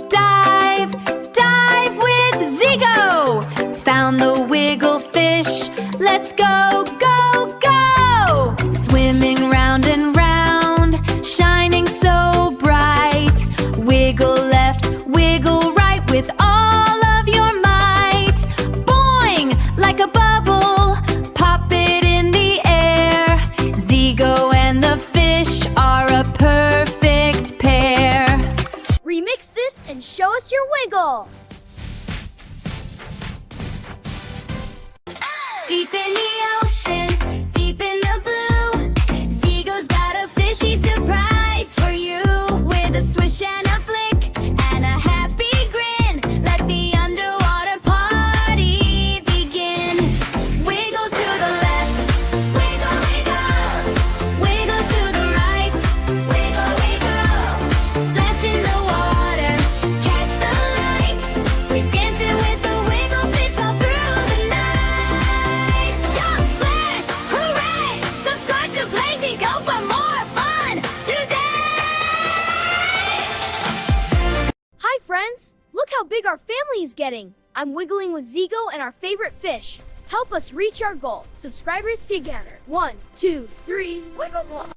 Dive, dive with Zigo! Found the wiggle fish. Let's go, go, go! Swimming round and round, shining so bright. Wiggle left, wiggle right with all of your might. Boing! Like a bubble, pop it in the air. Zigo and the fish are a perfect pair. Remix this and show us your wiggle. Deep in the ocean, deep in the blue, Zigo's got a fishy surprise for you. With a swish and a flick and a happy grin, let the underwater party begin. Wiggle to the left, wiggle, wiggle. Wiggle to the right, wiggle, wiggle. Splash in the water, catch the light. We're dancing with the wiggle fish all through the night. Jump, splash, hooray! Subscribe to PlayZigo for more fun today! Hi friends, look how big our family is getting. I'm wiggling with Zigo and our favorite fish. Help us reach our goal. Subscribers together. 1, 2, 3, wiggle.